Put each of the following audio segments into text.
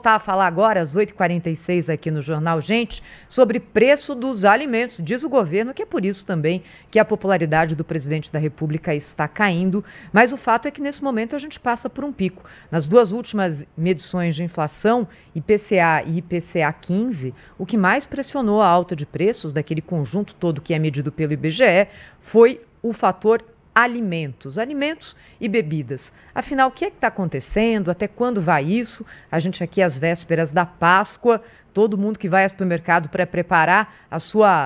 voltar a falar agora, às 8h46 aqui no Jornal Gente, sobre preço dos alimentos. Diz o governo que é por isso também que a popularidade do presidente da República está caindo, mas o fato é que nesse momento a gente passa por um pico. Nas duas últimas medições de inflação, IPCA e IPCA 15, o que mais pressionou a alta de preços daquele conjunto todo que é medido pelo IBGE foi o fator alimentos e bebidas. Afinal, o que é que está acontecendo? Até quando vai isso? A gente aqui às vésperas da Páscoa, todo mundo que vai ao supermercado para preparar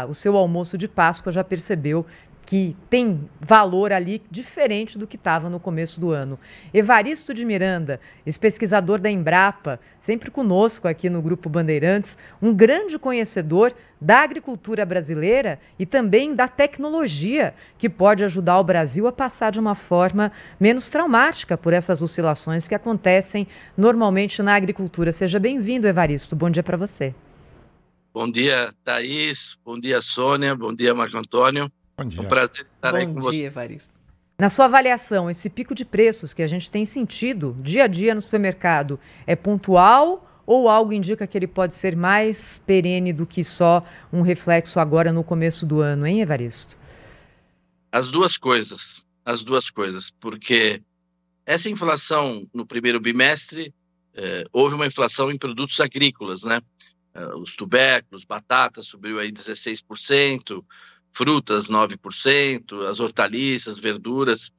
o seu almoço de Páscoa já percebeu que tem valor ali diferente do que estava no começo do ano. Evaristo de Miranda, ex-pesquisador da Embrapa, sempre conosco aqui no Grupo Bandeirantes, um grande conhecedor da agricultura brasileira e também da tecnologia que pode ajudar o Brasil a passar de uma forma menos traumática por essas oscilações que acontecem normalmente na agricultura. Seja bem-vindo, Evaristo. Bom dia para você. Bom dia, Thaís. Bom dia, Sônia. Bom dia, Marco Antônio. Bom dia. É um prazer estar aí com você. Bom dia, Evaristo. Na sua avaliação, esse pico de preços que a gente tem sentido dia a dia no supermercado é pontual ou algo indica que ele pode ser mais perene do que só um reflexo agora no começo do ano, hein, Evaristo? As duas coisas, porque essa inflação no primeiro bimestre, houve uma inflação em produtos agrícolas, né? Os tubérculos, batata subiu aí 16%, frutas 9%, as hortaliças, verduras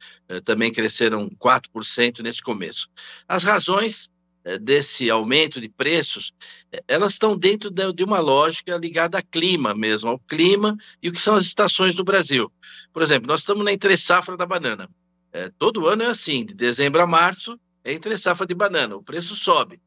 também cresceram 4% nesse começo. As razões desse aumento de preços, elas estão dentro de uma lógica ligada ao clima mesmo, ao clima e o que são as estações do Brasil. Por exemplo, nós estamos na entre-safra da banana. Todo ano é assim, de dezembro a março é entre-safra de banana, o preço sobe.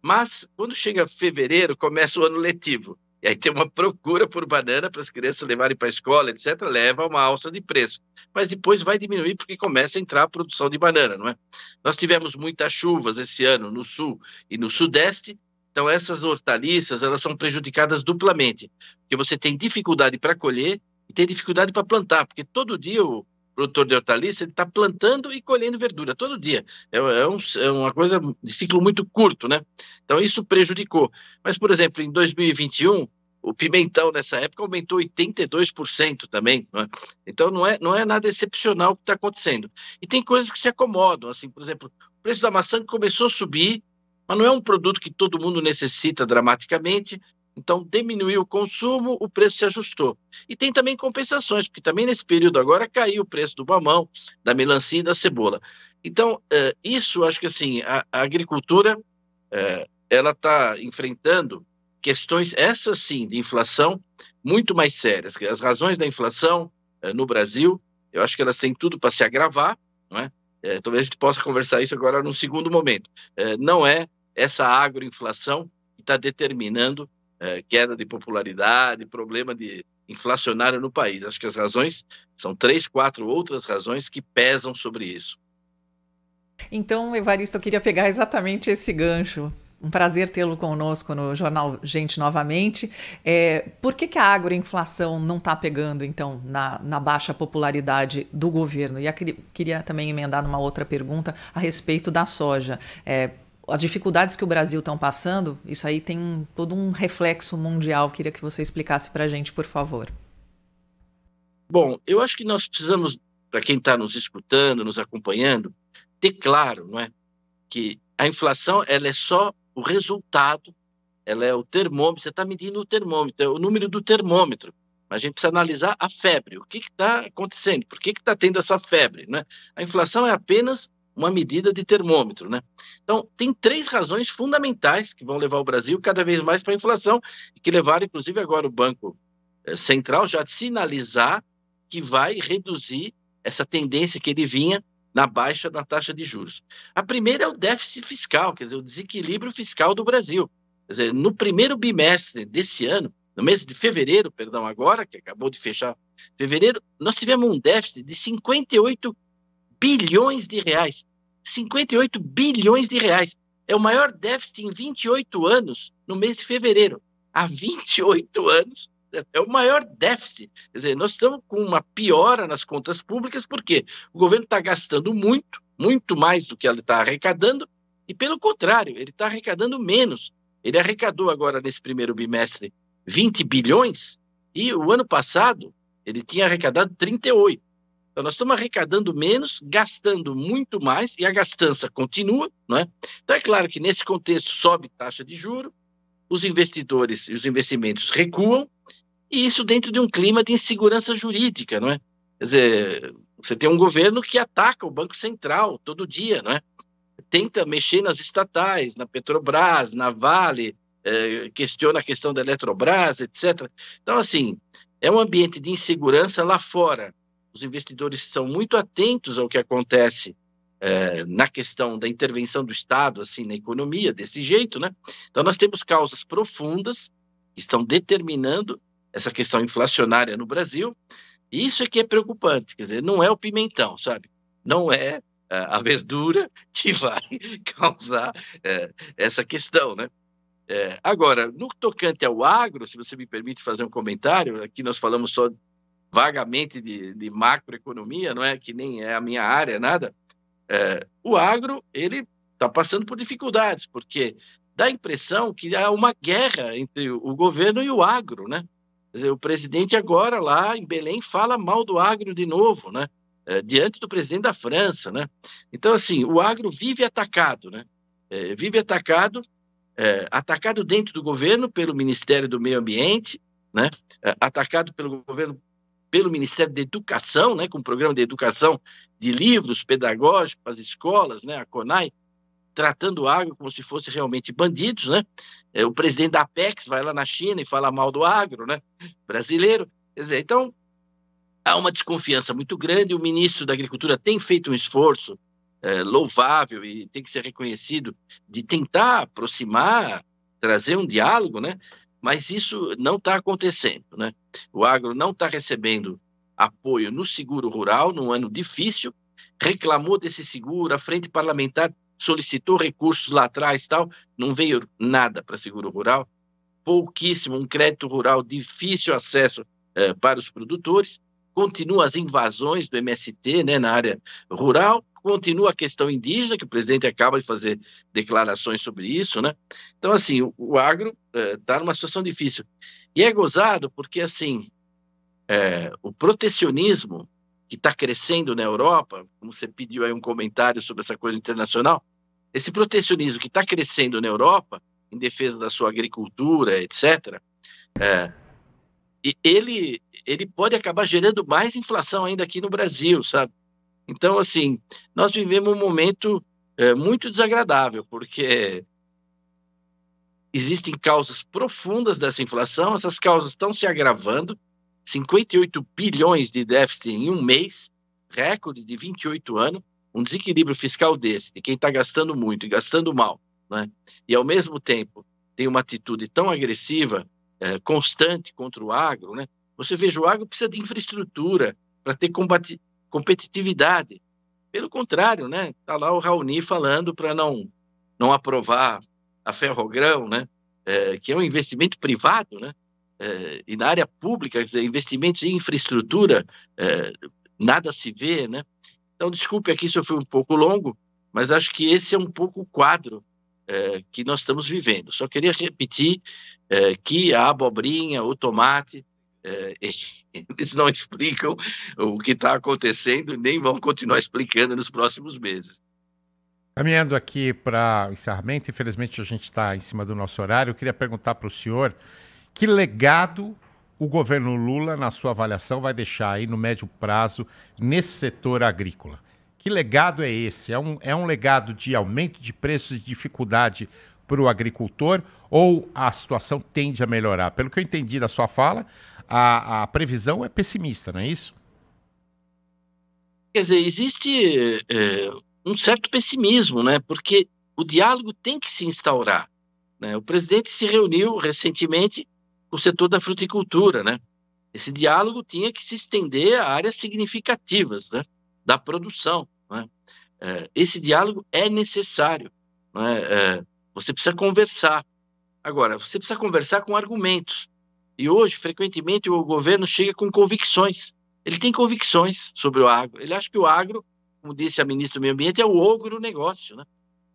Mas, quando chega fevereiro, começa o ano letivo. E aí tem uma procura por banana para as crianças levarem para a escola, etc., leva a uma alça de preço. Mas depois vai diminuir porque começa a entrar a produção de banana, não é? Nós tivemos muitas chuvas esse ano no sul e no sudeste, então essas hortaliças elas são prejudicadas duplamente, porque você tem dificuldade para colher e tem dificuldade para plantar, porque todo dia o produtor de hortaliça ele está plantando e colhendo verdura, todo dia. É uma coisa de ciclo muito curto, né? Então isso prejudicou. Mas, por exemplo, em 2021, o pimentão nessa época aumentou 82% também, não é? Então não é nada excepcional o que está acontecendo. E tem coisas que se acomodam, assim, por exemplo, o preço da maçã começou a subir, mas não é um produto que todo mundo necessita dramaticamente, então diminuiu o consumo, o preço se ajustou. E tem também compensações, porque também nesse período agora caiu o preço do mamão, da melancia e da cebola. Então, isso, acho que assim, a agricultura, ela está enfrentando questões, essas sim, de inflação, muito mais sérias. As razões da inflação no Brasil, eu acho que elas têm tudo para se agravar, não é? Talvez a gente possa conversar isso agora num segundo momento. Não é essa agroinflação que está determinando queda de popularidade, problema de inflacionário no país. Acho que as razões são 3, 4 outras razões que pesam sobre isso. Então, Evaristo, eu queria pegar exatamente esse gancho. Um prazer tê-lo conosco no Jornal Gente novamente. Por que a agroinflação não está pegando, então, na baixa popularidade do governo? E queria também emendar numa outra pergunta a respeito da soja. As dificuldades que o Brasil está passando, isso aí tem todo um reflexo mundial. Queria que você explicasse para a gente, por favor. Bom, eu acho que nós precisamos, para quem está nos escutando, nos acompanhando, ter claro, não é, que a inflação ela é só o resultado, ela é o termômetro, você está medindo o termômetro, é o número do termômetro. Mas a gente precisa analisar a febre, o que está acontecendo, por que está tendo essa febre, né? A inflação é apenas uma medida de termômetro, né? Então, tem 3 razões fundamentais que vão levar o Brasil cada vez mais para a inflação e que levaram, inclusive, agora o Banco Central já a sinalizar que vai reduzir essa tendência que ele vinha na baixa da taxa de juros. A primeira é o déficit fiscal, quer dizer, o desequilíbrio fiscal do Brasil. Quer dizer, no primeiro bimestre desse ano, no mês de fevereiro, perdão, agora, que acabou de fechar fevereiro, nós tivemos um déficit de 58 bilhões de reais. 58 bilhões de reais. É o maior déficit em 28 anos no mês de fevereiro. Há 28 anos é o maior déficit. Quer dizer, nós estamos com uma piora nas contas públicas, porque o governo está gastando muito, muito mais do que ele está arrecadando, E, pelo contrário, ele está arrecadando menos. Ele arrecadou agora, nesse primeiro bimestre, 20 bilhões, e o ano passado ele tinha arrecadado 38. Então, nós estamos arrecadando menos, gastando muito mais, e a gastança continua, não é? Então, é claro que, nesse contexto, sobe taxa de juros, os investidores e os investimentos recuam, e isso dentro de um clima de insegurança jurídica, não é? Quer dizer, você tem um governo que ataca o Banco Central todo dia, não é? Tenta mexer nas estatais, na Petrobras, na Vale, questiona a questão da Eletrobras, etc. Então, assim, é um ambiente de insegurança lá fora. Os investidores são muito atentos ao que acontece na questão da intervenção do Estado, assim, na economia, desse jeito, né? Então, nós temos causas profundas que estão determinando essa questão inflacionária no Brasil, e isso é que é preocupante, quer dizer, não é o pimentão, sabe? Não é a verdura que vai causar essa questão, né? Agora, no tocante ao agro, se você me permite fazer um comentário, aqui nós falamos só vagamente de macroeconomia, não é que nem é a minha área, nada. O agro, ele está passando por dificuldades, porque dá a impressão que há uma guerra entre o governo e o agro, né? Quer dizer, o presidente agora lá em Belém fala mal do agro de novo, né? Diante do presidente da França, né? Então, assim, o agro vive atacado, né? Vive atacado, atacado dentro do governo pelo Ministério do Meio Ambiente, né? Atacado pelo governo, pelo Ministério da Educação, né? Com o programa de educação de livros pedagógicos para as escolas, né? A CONAI, tratando o agro como se fosse realmente bandidos, né? O presidente da Apex vai lá na China e fala mal do agro, né? Brasileiro. Quer dizer, então, há uma desconfiança muito grande. O ministro da Agricultura tem feito um esforço louvável e tem que ser reconhecido de tentar aproximar, trazer um diálogo, né? Mas isso não está acontecendo, né? O agro não está recebendo apoio no seguro rural, num ano difícil, reclamou desse seguro, a frente parlamentar solicitou recursos lá atrás, tal, não veio nada para seguro rural, pouquíssimo, um crédito rural, difícil acesso para os produtores, continua as invasões do MST, né, na área rural, continua a questão indígena, que o presidente acaba de fazer declarações sobre isso, né? Então, assim, o agro está numa situação difícil. E é gozado porque, assim, o protecionismo que está crescendo na Europa, como você pediu aí um comentário sobre essa coisa internacional, esse protecionismo que está crescendo na Europa, em defesa da sua agricultura, etc., ele pode acabar gerando mais inflação ainda aqui no Brasil, sabe? Então, assim, nós vivemos um momento muito desagradável, porque existem causas profundas dessa inflação, essas causas estão se agravando, 58 bilhões de déficit em um mês, recorde de 28 anos, um desequilíbrio fiscal desse, de quem está gastando muito e gastando mal, né? E, ao mesmo tempo, tem uma atitude tão agressiva, constante contra o agro, né? Você veja, o agro precisa de infraestrutura para ter competitividade. Pelo contrário, né? Está lá o Raoni falando para não aprovar a Ferrogrão, né? Que é um investimento privado, né? E na área pública, quer dizer, investimentos em infraestrutura, nada se vê, né? Então, desculpe aqui se eu fui um pouco longo, mas acho que esse é um pouco o quadro que nós estamos vivendo. Só queria repetir que a abobrinha, o tomate, eles não explicam o que está acontecendo, nem vão continuar explicando nos próximos meses. Caminhando aqui para o encerramento, infelizmente a gente está em cima do nosso horário, eu queria perguntar para o senhor que legado o governo Lula, na sua avaliação, vai deixar aí no médio prazo nesse setor agrícola. Que legado é esse? É um legado de aumento de preços e dificuldade para o agricultor ou a situação tende a melhorar? Pelo que eu entendi da sua fala, a previsão é pessimista, não é isso? Quer dizer, existe um certo pessimismo, né? Porque o diálogo tem que se instaurar, né? O presidente se reuniu recentemente com o setor da fruticultura, né? Esse diálogo tinha que se estender a áreas significativas, né, da produção, né? Esse diálogo é necessário, né? Você precisa conversar. Agora, você precisa conversar com argumentos. E hoje, frequentemente, o governo chega com convicções. Ele tem convicções sobre o agro. Ele acha que o agro, como disse a ministra do Meio Ambiente, é o ogro negócio, né?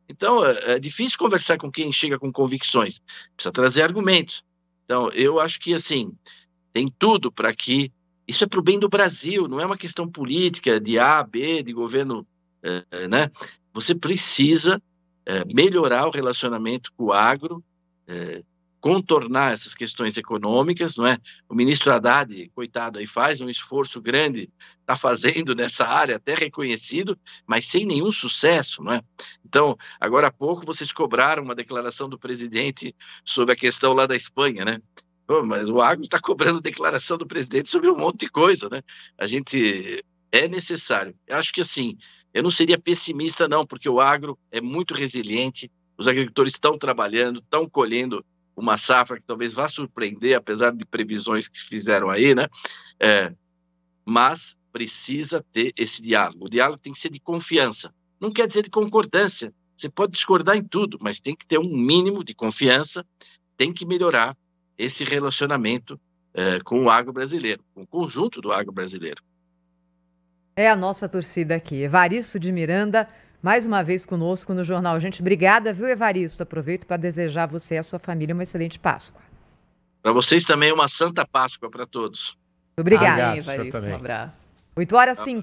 Então, é difícil conversar com quem chega com convicções. Precisa trazer argumentos. Então, eu acho que, assim, tem tudo para que... Isso é para o bem do Brasil, não é uma questão política de A, B, de governo, né? Você precisa melhorar o relacionamento com o agro, contornar essas questões econômicas, não é? O ministro Haddad, coitado, aí faz um esforço grande, está fazendo nessa área, até reconhecido, mas sem nenhum sucesso, não é? Então, agora há pouco vocês cobraram uma declaração do presidente sobre a questão lá da Espanha, né? Pô, mas o agro está cobrando declaração do presidente sobre um monte de coisa, né? A gente é necessário. Eu acho que assim, eu não seria pessimista não, porque o agro é muito resiliente, os agricultores estão trabalhando, estão colhendo uma safra que talvez vá surpreender, apesar de previsões que fizeram aí, né? Mas precisa ter esse diálogo. O diálogo tem que ser de confiança. Não quer dizer de concordância. Você pode discordar em tudo, mas tem que ter um mínimo de confiança, tem que melhorar esse relacionamento com o agro brasileiro, com o conjunto do agro brasileiro. É a nossa torcida aqui. Evaristo de Miranda, mais uma vez conosco no Jornal Gente. Obrigada, viu, Evaristo? Aproveito para desejar a você e a sua família uma excelente Páscoa. Para vocês também uma Santa Páscoa para todos. Obrigada. Amém, Evaristo. Um abraço. 8h05.